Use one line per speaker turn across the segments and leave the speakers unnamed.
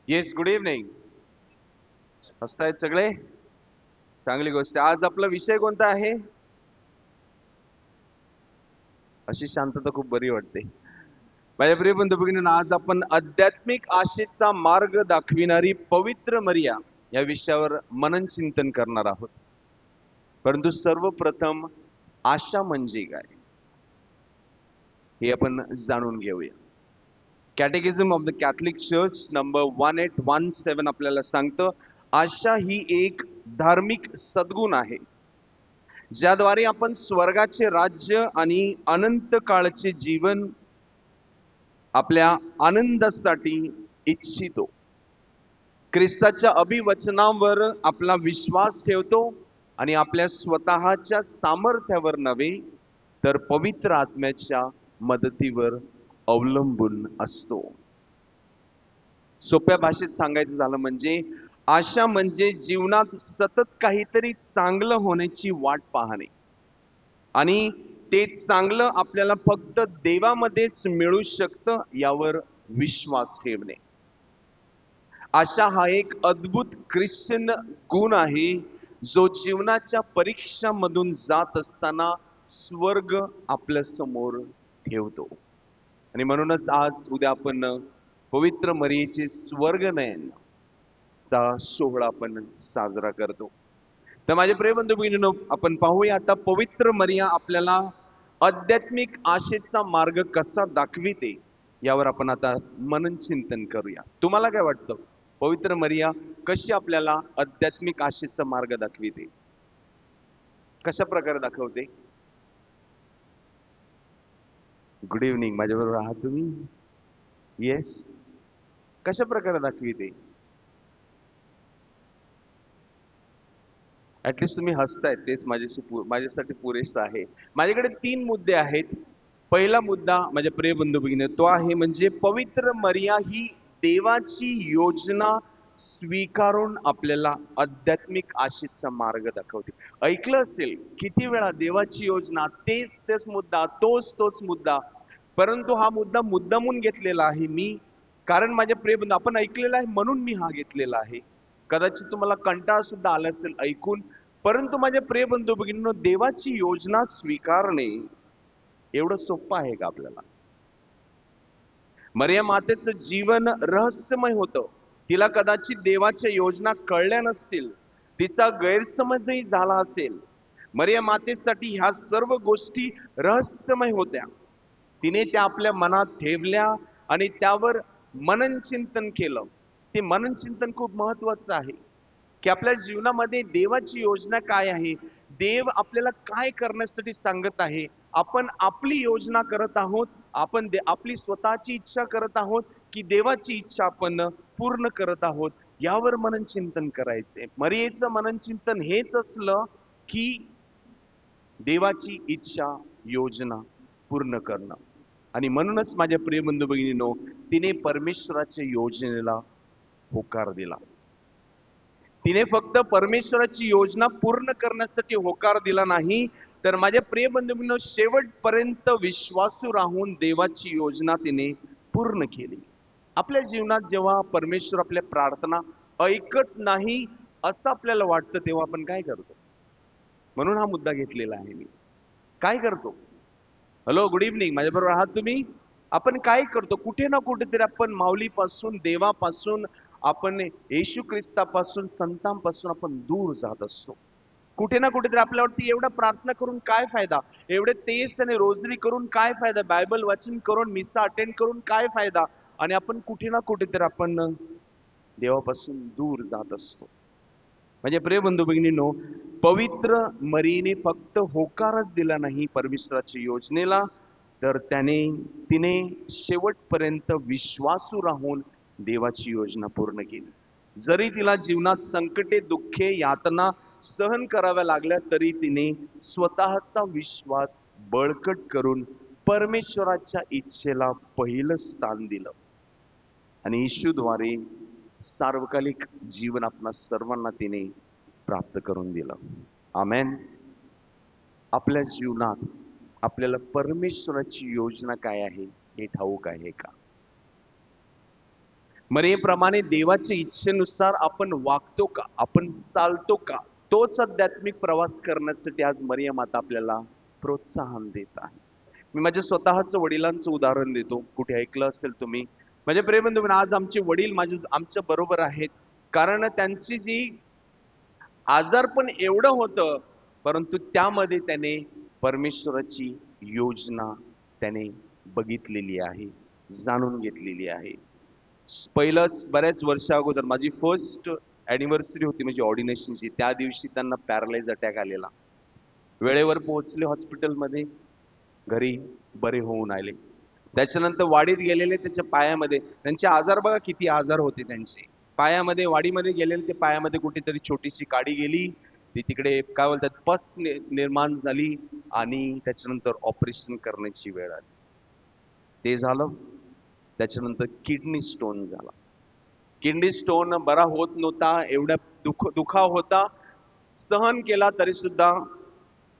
Yes, good evening. हसतायत सगळे? चांगली गोष्ट. आज आपला विषय कोणता आहे? अशी शांतता खूप बरी वाटते. माझ्या प्रिय बंधू भगिनींनो, आज आपण आध्यात्मिक आशेचा मार्ग दाखविणारी पवित्र मरिया या विषयावर मनन चिंतन करणार आहोत. परंतु सर्वप्रथम आशा म्हणजे काय हे आपण जाणून घेऊया. Catechism of the Catholic church number 1817 आपल्याला सांगतं, आशा ही एक धार्मिक सद्गुण आहे ज्याद्वारे आपण स्वर्गाचे राज्य आणि अनंत काळचे जीवन आपल्या आनंदासाठी इच्छितो. ख्रिस्ताच्या अभिवचनावर आपला विश्वास ठेवतो आणि आपल्या स्वतःच्या सामर्थ्यावर नव्हे तर पवित्र आत्म्याच्या मदतीवर अवलंबून असतो. सोप्या भाषेत सांगायचं झालं म्हणजे आशा म्हणजे जीवनात सतत काहीतरी चांगलं होण्याची वाट पाहणे आणि ते चांगलं आपल्याला फक्त देवामध्येच मिळू शकतं यावर विश्वास ठेवणे. आशा हा एक अद्भुत ख्रिश्चन गुण आहे जो जीवनाच्या परीक्षांमधून जात असताना स्वर्ग आपल्या समोर ठेवतो. आणि म्हणूनच आज उद्या आपण पवित्र मरियेचे स्वर्गनयन चा सोहळा आपण साजरा करतो. तर माझे प्रिय बंधू भगिनींनो, आपण पाहूया आता पवित्र मरिया आपल्याला आध्यात्मिक आशेचा मार्ग कसा दाखविते यावर आपण आता मनन चिंतन करूया. तुम्हाला काय वाटतं, पवित्र मरिया कशी आपल्याला आध्यात्मिक आशेचा मार्ग दाखविते? कशा प्रकारे दाखवते? Good evening. माझ्याबरोबर आहात तुम्ही? येस. कशा प्रकारे दाखविते? ऍटलिस्ट तुम्ही हसतायत, तेच माझ्यासाठी पुरेसं आहे. माझ्याकडे 3 मुद्दे आहेत. पहिला मुद्दा माझ्या प्रिय बंधू भगिनी तो आहे म्हणजे पवित्र मरिया ही देवाची योजना स्वीकारून आपल्याला आध्यात्मिक आशेचा मार्ग दाखवते. ऐकलं असेल किती वेळा देवाची योजना, तेच तेच मुद्दा, तोच मुद्दा. परंतु हा मुद्दा मुद्दामून घेतलेला आहे मी, कारण माझ्या प्रिय बंधू आपण ऐकलेला आहे म्हणून मी हा घेतलेला आहे. कदाचित तुम्हाला कंटाळा सुद्धा आला असेल ऐकून, परंतु माझ्या प्रिय बंधू भगिनींनो, देवाची योजना स्वीकारणे एवढं सोपं आहे का आपल्याला? मरिया मातेचं जीवन रहस्यमय होतं. तिला कदाचित देवाच्या योजना कळल्या नसतील, तिचा गैरसमजही झाला असेल. मरिया मातेसाठी ह्या सर्व गोष्टी रहस्यमय होत्या. तिने त्या आपल्या मनात ठेवल्या आणि त्यावर मनन चिंतन केलं. ते मनन चिंतन खूप महत्वाचं आहे की आपल्या जीवनामध्ये देवाची योजना काय आहे, देव आपल्याला काय करण्यासाठी सांगत आहे. आपण आपली योजना करत आहोत, आपण आपली स्वतःची इच्छा करत आहोत की देवाची इच्छा आपण पूर्ण करत आहोत, यावर मनन चिंतन करायचे. मरियेचं मनन चिंतन हेच असलं की देवाची इच्छा योजना पूर्ण करणं. आणि म्हणूनच माझ्या प्रिय बंधू भगिनींनो, तिने परमेश्वराच्या योजनेला होकार दिला. तिने फक्त परमेश्वराची योजना पूर्ण करण्यासाठी होकार दिला नाही, तर माझ्या प्रिय बंधू भगिनींनो, शेवटपर्यंत विश्वासू राहून देवाची योजना तिने पूर्ण केली. आपल्या जीवनात जेव्हा परमेश्वर आपल्या प्रार्थना ऐकत नाही असं आपल्याला वाटतं, तेव्हा आपण काय करतो? म्हणून हा मुद्दा घेतलेला आहे मी. काय करतो? Hello, good evening. माझ्याबरोबर आहात तुम्ही? आपण काय करतो? कुठे ना कुठेतरी आपण माऊलीपासून, देवापासून, आपण येशू ख्रिस्तापासून, संतांपासून आपण दूर जात असतो. कुठे ना कुठेतरी आपल्यावरती एवढा प्रार्थना करून काय फायदा, एवढे तेस आणि रोजरी करून काय फायदा, बायबल वाचन करून, मिसा अटेंड करून काय फायदा, आणि आपण कुठे ना कुठेतरी आपण देवापासून दूर जात असतो. म्हणजे प्रिय बंधू भगिनींनो, पवित्र मरीने फक्त होकारच दिला नाही परमेश्वराच्या योजनेला, तर तिने शेवटपर्यंत विश्वासू राहून देवाची योजना पूर्ण केली. जरी तिला जीवनात संकटे, दुःखे, यातना सहन कराव्या लागल्या, तरी तिने स्वतःचा विश्वास बळकट करून परमेश्वराच्या इच्छेला पहिलं स्थान दिलं आणि येशूद्वारे सार्वकालिक जीवन आपणा सर्वांना तिने प्राप्त करून दिलं. आमेन. आपल्या जीवनात आपल्याला परमेश्वराची योजना काय आहे हे ठाऊक आहे का? मरियेप्रमाणे देवाच्या इच्छेनुसार आपण वागतो का, आपण चालतो का, तोच आध्यात्मिक प्रवास करण्यासाठी आज मरियम माता आपल्याला प्रोत्साहन देत आहे. मी माझ्या स्वतःच वडिलांचं उदाहरण देतो, कुठे ऐकलं असेल तुम्ही. माझ्या प्रेमबंधू, आज आमचे वडील आमच्या बरोबर आहेत, कारण त्यांची जी आजारपण एवढं होतं, परंतु त्यामध्ये त्याने परमेश्वराची योजना त्याने बघितलेली आहे, जाणून घेतलेली आहे. पहिलंच बऱ्याच वर्षा अगोदर माझी फर्स्ट ॲनिव्हर्सरी होती म्हणजे ऑर्डिनेशनची, त्या दिवशी त्यांना पॅरालाइज अटॅक आलेला. वेळेवर पोहोचले हॉस्पिटलमध्ये, घरी बरे होऊन आले. त्याच्यानंतर वाडीत गेलेले, त्याच्या पायामध्ये त्यांचे आजार बघा किती आजार होते त्यांचे. पायामध्ये, वाडीमध्ये गेलेले, ते पायामध्ये कुठेतरी छोटीशी काडी गेली, ती तिकडे काय बोलतात पस निर्माण झाली आणि त्याच्यानंतर ऑपरेशन करण्याची वेळ आली. ते झालं. त्याच्यानंतर किडनी स्टोन झाला. किडनी स्टोन बरा होत नव्हता, एवढा दुखाव होता, सहन केला तरी सुद्धा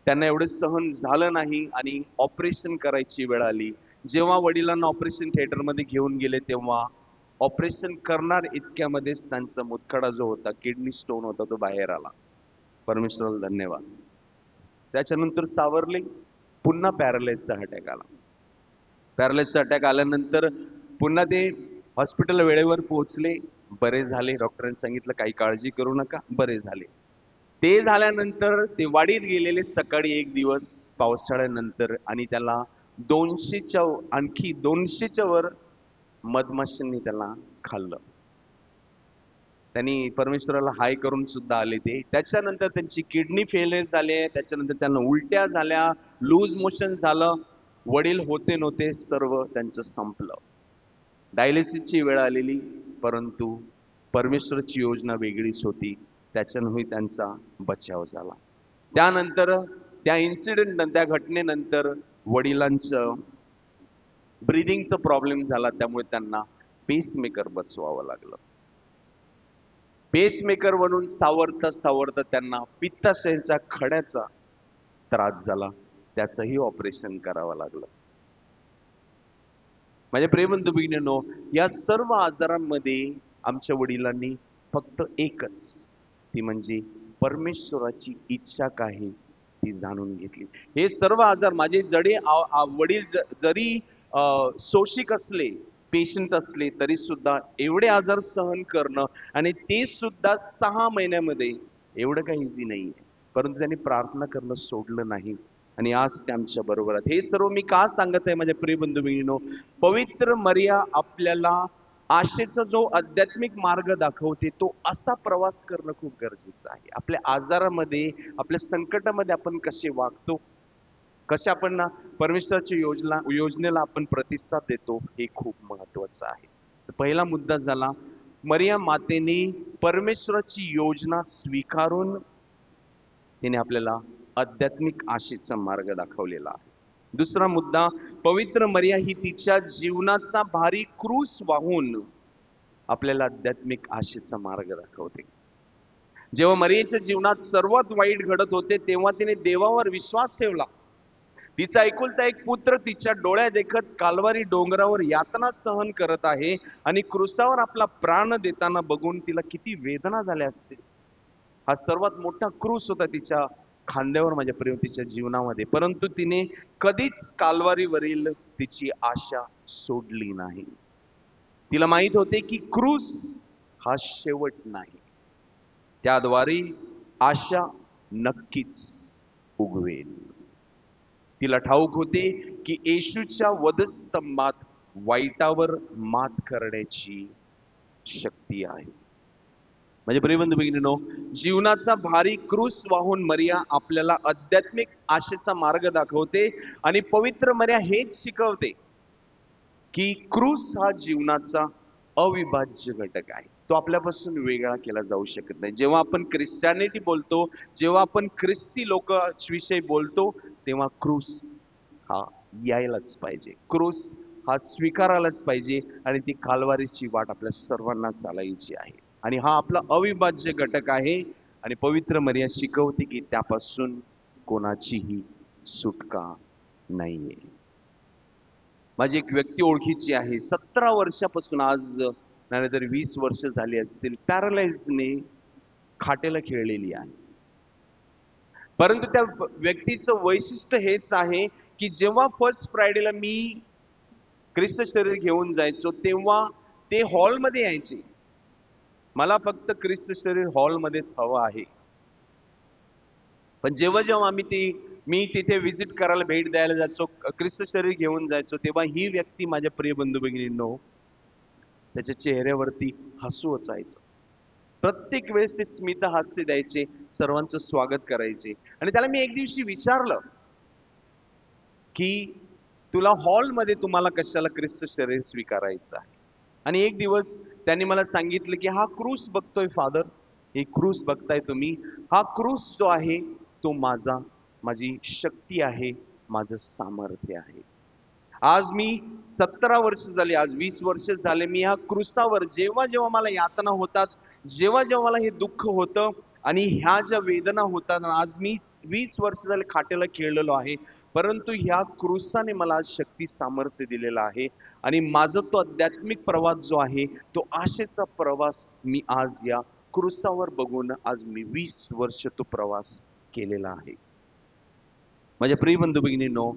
त्यांना एवढं सहन झालं नाही आणि ऑपरेशन करायची वेळ आली. जेव्हा वडिलांना ऑपरेशन थिएटरमध्ये घेऊन गेले, तेव्हा ऑपरेशन करणार इतक्यामध्येच त्यांचा मुतखडा जो होता, किडनी स्टोन होता, तो बाहेर आला. परमेश्वराला धन्यवाद. त्याच्यानंतर सावरले, पुन्हा पॅरालाइजचा अटॅक आला. पॅरालाइजचा अटॅक आल्यानंतर पुन्हा ते हॉस्पिटल वेळेवर पोहोचले, बरे झाले. डॉक्टरांनी सांगितलं काही काळजी करू नका, बरे झाले. ते झाल्यानंतर ते वाडीत गेलेले सकाळी एक दिवस पावसाळ्यानंतर, आणि त्याला 200च्या आणखी 200च्या वर मधमाशांनी त्याला खाल्लं. त्यांनी परमेश्वराला हाय करून सुद्धा आले ते. त्याच्यानंतर त्यांची किडनी फेलियर झाले, त्याच्यानंतर त्यांना उलट्या झाल्या, लूज मोशन झालं. वडील होते नव्हते, सर्व त्यांचं संपलं. डायलिसिसची वेळ आलेली, परंतु परमेश्वराची योजना वेगळीच होती. त्याच्यानंही त्यांचा बचाव झाला. त्यानंतर त्या इन्सिडेंट, त्या घटनेनंतर वडिलांचं ब्रीदिंगचा प्रॉब्लेम झाला, त्यामुळे त्यांना पेसमेकर बसवावं लागलं. पेसमेकर म्हणून सावरता सावरता त्यांना पित्ताशयाच्या खड्याचा त्रास झाला, त्याचंही ऑपरेशन करावं लागलं. माझ्या प्रेमबंधू भगिनींनो, या सर्व आजारांमध्ये आमच्या वडिलांनी फक्त एकच, ती म्हणजे परमेश्वराची इच्छा काय ती जाणून घेतली. हे सर्व आजार माझे जडे वडील जरी शोषिक असले, पेशंट असले, तरी सुद्धा एवढे आजार सहन करणं, आणि ते सुद्धा 6 महिन्यामध्ये, एवढं काही इझी नाही. परंतु त्यांनी प्रार्थना करणं सोडलं नाही, आणि आज ते आमच्या बरोबर आहेत. हे सर्व मी का सांगत आहे माझ्या प्रिय बंधू भगिनींनो, पवित्र मरिया आपल्याला आशेचा जो आध्यात्मिक मार्ग दाखवते, तो असा प्रवास करणं खूप गरजेचं आहे. आपल्या आजारामध्ये, आपल्या संकटामध्ये आपण कसे वागतो, कसे आपण परमेश्वराच्या योजनेला आपण प्रतिसाद देतो, हे खूप महत्वाचं आहे. पहिला मुद्दा झाला, मरिया मातेने परमेश्वराची योजना स्वीकारून तिने आपल्याला आध्यात्मिक आशेचा मार्ग दाखवलेला आहे. दुसरा मुद्दा, पवित्र मरिया ही तिच्या जीवनाचा भारी क्रूस वाहून आपल्याला आध्यात्मिक आशेचा मार्ग दाखवते. जेव्हा मरियेच्या जीवनात सर्वात वाईट घडत होते, तेव्हा तिने देवावर विश्वास ठेवला. तिचा एकुलता एक पुत्र तिच्या डोळ्या देखत कालवारी डोंगरावर यातना सहन करत आहे, आणि क्रूसावर आपला प्राण देताना बघून तिला किती वेदना झाल्या असतील. हा सर्वात मोठा क्रूस होता तिच्या खांद्यावर, माझ्या प्रेमतीच्या जीवनामध्ये. परंतु तिने कधीच कालवारीवरील तिची आशा सोडली नाही. तिला माहित होते की क्रूस हा शेवट नाही, त्याद्वारे आशा नक्कीच उगवेल. तिला ठाऊक होते की येशूच्या वधस्तंभात वाईटावर मात करण्याची शक्ती आहे. म्हणजे प्रियबंधू भगिनींनो, जीवनाचा भारी क्रूस वाहून मरिया आपल्याला आध्यात्मिक आशेचा मार्ग दाखवते, आणि पवित्र मरिया हेच शिकवते की क्रूस हा जीवनाचा अविभाज्य घटक आहे. तो आपल्यापासून वेगळा केला जाऊ शकत नाही. जेव्हा आपण ख्रिश्चॅनिटी बोलतो, जेव्हा आपण ख्रिस्ती लोकांविषयी बोलतो, तेव्हा क्रूस हा यायलाच पाहिजे, क्रूस हा स्वीकारायलाच पाहिजे, आणि ती कालवारीची वाट आपल्या सर्वांना चालायची आहे. आणि हा आपला अविभाज्य घटक आहे, आणि पवित्र मरिया शिकवते की त्यापासून कोणाचीही सुटका नाहीये. माझी एक व्यक्ती ओळखीची आहे, 17 वर्षापासून, आज नाहीतर 20 वर्ष झाली असतील पॅरालाइजने खाटेला खेळलेली आहे. परंतु त्या व्यक्तीचं वैशिष्ट्य हेच आहे की जेव्हा फर्स्ट फ्रायडेला मी ख्रिस्त शरीर घेऊन जायचो तेव्हा ते हॉलमध्ये यायचे. मला फक्त ख्रिस्त शरीर हॉलमध्येच हवं आहे. पण जेव्हा जेव्हा मी तिथे व्हिजिट करायला, भेट द्यायला जायचो, ख्रिस्त शरीर घेऊन जायचो, तेव्हा ही व्यक्ती, माझ्या प्रिय बंधू भगिनींनो, त्याच्या चेहऱ्यावरती हसू असायचं. प्रत्येक वेळेस ते स्मित हास्य द्यायचे, सर्वांचं स्वागत करायचे. आणि त्याला मी एक दिवशी विचारलं की तुला हॉलमध्ये तुम्हाला कशाला ख्रिस्त शरीर स्वीकारायचं आहे? आणि एक दिवस त्यांनी मला सांगितलं की हा क्रूस बघतोय फादर, ही क्रूस बघताय तुम्ही, हा क्रूस जो आहे तो माझी शक्ती आहे, माझं सामर्थ्य आहे. आज मी 17 वर्ष झाली, आज 20 वर्ष झाले, मी ह्या क्रूसावर जेव्हा जेव्हा मला यातना होतात, जेव्हा जेव्हा मला हे दुःख होतं आणि ह्या ज्या वेदना होतात, आज मी 20 वर्ष झाले खाटेला खेळलेलो आहे, परंतु ह्या क्रूसाने मला आज शक्ती सामर्थ्य दिलेलं आहे. आणि माझा तो आध्यात्मिक प्रवास जो आहे तो आशेचा प्रवास मी आज या क्रूसावर बघून आज मी 20 वर्ष तो प्रवास केलेला आहे. माझ्या प्रिय बंधू भगिनींनो,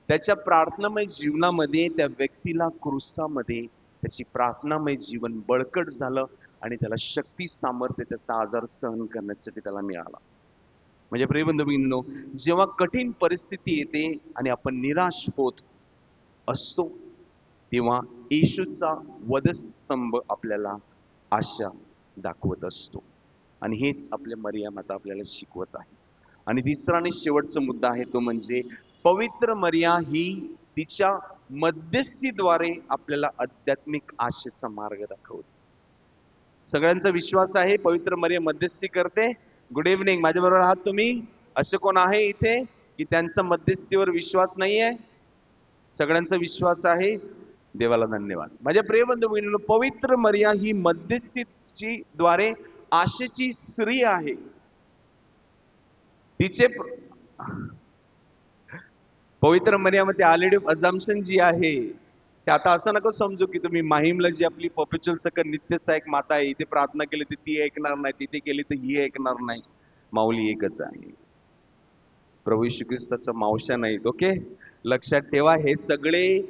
त्याच्या प्रार्थनामय जीवनामध्ये त्या व्यक्तीला क्रूसामध्ये त्याची प्रार्थनामय जीवन बळकट झालं आणि त्याला शक्ती सामर्थ्य त्याचा आजार सहन करण्यासाठी त्याला मिळाला. म्हणजे प्रिय बंधू भगिनींनो, जेव्हा कठीण परिस्थिती येते आणि आपण निराश होत असतो तेव्हा येशूचा वधस्तंभ आपल्याला आशा दाखवत असतो. आणि हेच आपल्या मरियम माता आपल्याला शिकवत आहे. आणि तिसरा आणि शेवटचा मुद्दा आहे तो म्हणजे पवित्र मरिया ही तिच्या मध्यस्थीद्वारे आपल्याला आध्यात्मिक आशेचा मार्ग दाखवते. सगळ्यांचा विश्वास आहे पवित्र मरिया मध्यस्थी करते? गुड इव्हनिंग, माझ्याबरोबर आहात तुम्ही? असे कोण आहे इथे की त्यांचा मध्यस्थीवर विश्वास नाहीये? सगळ्यांचा विश्वास आहे. देवाला धन्यवाद. माझ्या प्रिय बंधू भगिनींनो, पवित्र मरिया ही मध्यस्थीची द्वारे आशेची स्त्री आहे. तिचे पवित्र मरियामध्ये ऑलरेडी अझम्पशन जी आहे ते आता असं नको समजू की तुम्ही माहीमला जी आपली परपेच्युअल सकट नित्य सहायक माता आहे, इथे प्रार्थना केली तर ती ऐकणार नाही, तिथे केली तर ही ऐकणार नाही. माऊली एकच आहे, प्रभू येशू ख्रिस्ताचा मावशा नाहीत. ओके, लक्षात ठेवा. हे सगळे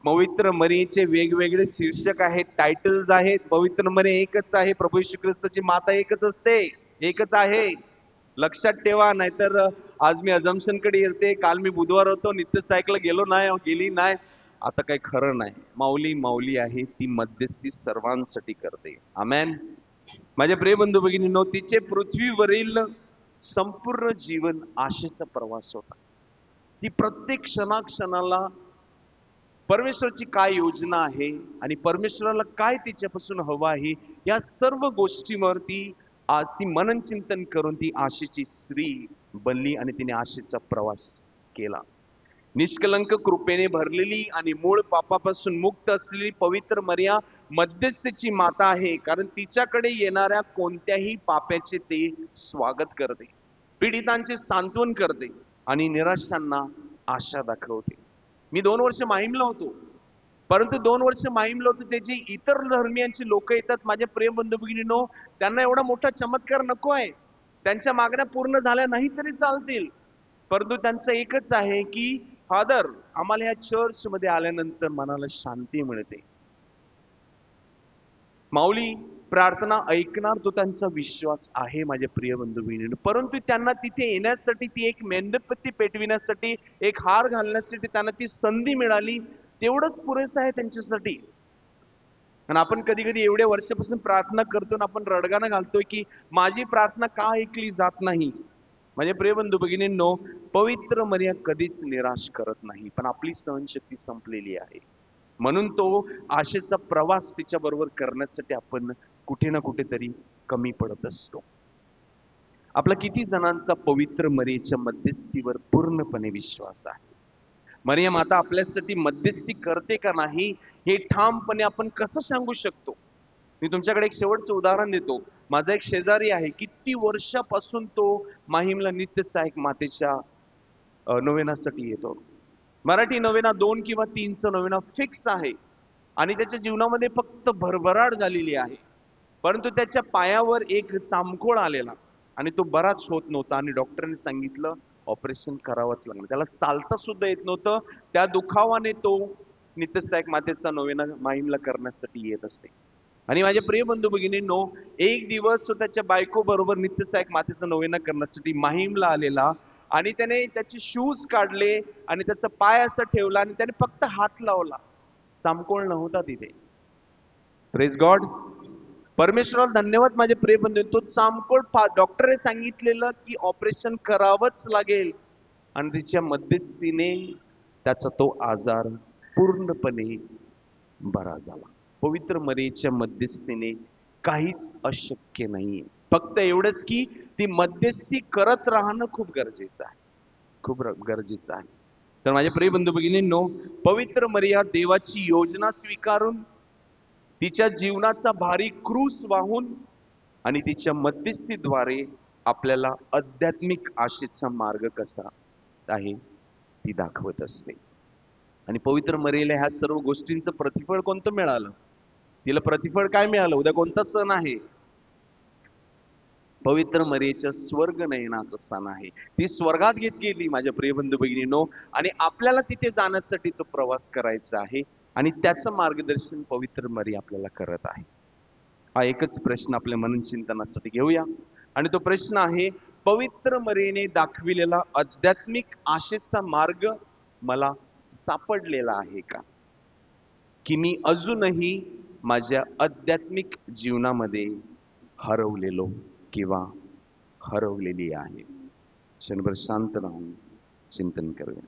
पवित्र मरियेचे वेगवेगळे शीर्षक आहेत, टायटल्स आहेत. पवित्र मरिया एकच आहे, प्रभू येशू ख्रिस्ताची माता एकच असते, एकच आहे. लक्षात ठेवा. नाहीतर आज मी अझम्पशन कडे येते, काल मी बुधवार होतो, नित्य सायकल गेलो नाही, गेली नाही, आता काही खरं नाही. माऊली माऊली आहे, ती मध्यस्थी सर्वांसाठी करते. आमेन. माझ्या प्रिय बंधू भगिनींनो, तिचे पृथ्वीवरील संपूर्ण जीवन आशेचा प्रवास होता. ती प्रत्येक क्षणाक्षणाला परमेश्वराची काय योजना आहे आणि परमेश्वराला काय तिच्यापासून हवं आहे, या सर्व गोष्टींवर आज ती मनन चिंतन करून ती आशेची स्त्री बनली आणि तिने आशेचा प्रवास केला. निष्कलंक कृपेने भरलेली आणि मूळ पापापासून मुक्त असलेली पवित्र मरिया मध्यस्थीची माता आहे, कारण तिच्याकडे येणाऱ्या कोणत्याही पाप्याचे ते स्वागत करते, पीडितांचे सांत्वन करते आणि निराशांना आशा दाखवते. मी 2 वर्ष माहीमला होतो, परंतु 2 वर्ष माहीमला होतो ते जे इतर धर्मियांची लोक येतात, माझ्या प्रेम बंधू भगिनींनो, त्यांना एवढा मोठा चमत्कार नको आहे. त्यांच्या मागण्या पूर्ण झाल्या नाही तरी चालतील, परंतु त्यांचं एकच आहे की फादर, आम्हाला या चर्च मध्ये आल्यानंतर मनाला शांती मिळते. माऊली प्रार्थना ऐकणार, तो त्यांचा विश्वास आहे माझे प्रिय बंधू भगिनींनो. परंतु त्यांना तिथे येण्यासाठी, ती एक मेणबत्ती पेटविण्यासाठी, एक हार घालण्यासाठी त्यांना ती संधी मिळाली, तेवढंच पुरेसं आहे त्यांच्यासाठी. आणि आपण कधी कधी एवढ्या वर्षापासून प्रार्थना करतो आणि आपण रडगाणं घालतोय की माझी प्रार्थना का ऐकली जात नाही. म्हणजे प्रिय बंधू भगिनींनो, पवित्र मरिया कधीच निराश करत नाही, पण आपली सहनशक्ती संपलेली आहे. म्हणून तो आशेचा प्रवास तिच्या बरोबर करण्यासाठी आपण कुठे ना कुठेतरी कमी पडत असतो. आपला किती जणांचा पवित्र मरियेच्या मध्यस्थीवर पूर्णपणे विश्वास आहे? मरिया माता आपल्यासाठी मध्यस्थी करते का नाही हे ठामपणे आपण कसं सांगू शकतो? मी तुमच्याकडे एक शेवटचं उदाहरण देतो. माझा एक शेजारी आहे, किती वर्षापासून तो माहीमला नित्य सहायक मातेच्या नोवेनासाठी येतो. मराठी नोवेना 2 किंवा 3चं नोवेना फिक्स आहे. आणि त्याच्या जीवनामध्ये फक्त भरभराट झालेली आहे. परंतु त्याच्या पायावर एक चामखोळ आलेला आणि तो बराच होत नव्हता आणि डॉक्टरांनी सांगितलं ऑपरेशन करावंच लागलं. त्याला चालता सुद्धा येत नव्हतं. त्या दुखावाने तो नित्यसहायक मातेचा नोवेना माहीमला करण्यासाठी येत असे. आणि माझे प्रिय बंधू भगिनींनो, एक दिवस तो त्याच्या बायको बरोबर नित्यसहायक मातेचा नोवेना करण्यासाठी माहीमला आलेला आणि त्याने त्याचे शूज काढले आणि त्याचा पाय असा ठेवला आणि त्याने फक्त हात लावला. चामकोळ नव्हता तिथे. Praise God. परमेश्वराला धन्यवाद माझे प्रिय बंधू. तो चामकोळ डॉक्टरने सांगितलेलं की ऑपरेशन करावंच लागेल आणि तिच्या मध्यस्थीने त्याचा तो आजार पूर्णपणे बरा झाला. पवित्र मरीच्या मध्यस्थीने काहीच अशक्य नाहीये. फक्त एवढंच की ती मध्यस्थी करत राहणं खूप गरजेचं आहे. खूप गरजेचं आहे. तर माझे प्रिय बंधू भगिनींनो, पवित्र मरिया देवाची योजना स्वीकारून तिच्या जीवनाचा भारी क्रूस वाहून आणि तिच्या मध्यस्थीद्वारे आपल्याला आध्यात्मिक आशेचा मार्ग कसा आहे ती दाखवत असते. आणि पवित्र मरियेला ह्या सर्व गोष्टींचं प्रतिफळ कोणतं मिळालं? तिला प्रतिफळ काय मिळालं? उद्या कोणता सण आहे? पवित्र मरियेच्या स्वर्ग नयनाचं सण आहे. ती स्वर्गात घेत गेली माझ्या प्रिय बंधू भगिनींनो, आणि आपल्याला तिथे जाण्यासाठी तो प्रवास करायचा आहे आणि त्याचं मार्गदर्शन पवित्र मरिया आपल्याला करत आहे. हा एकच प्रश्न आपल्या मननचिंतनासाठी घेऊया आणि तो प्रश्न आहे, पवित्र मरियेने दाखविलेला आध्यात्मिक आशेचा मार्ग मला सापडलेला आहे का? की मी अजूनही माझ्या आध्यात्मिक जीवनामध्ये हरवलेलो किंवा हरवलेली आहे? क्षणभर शांत राहून चिंतन करूया.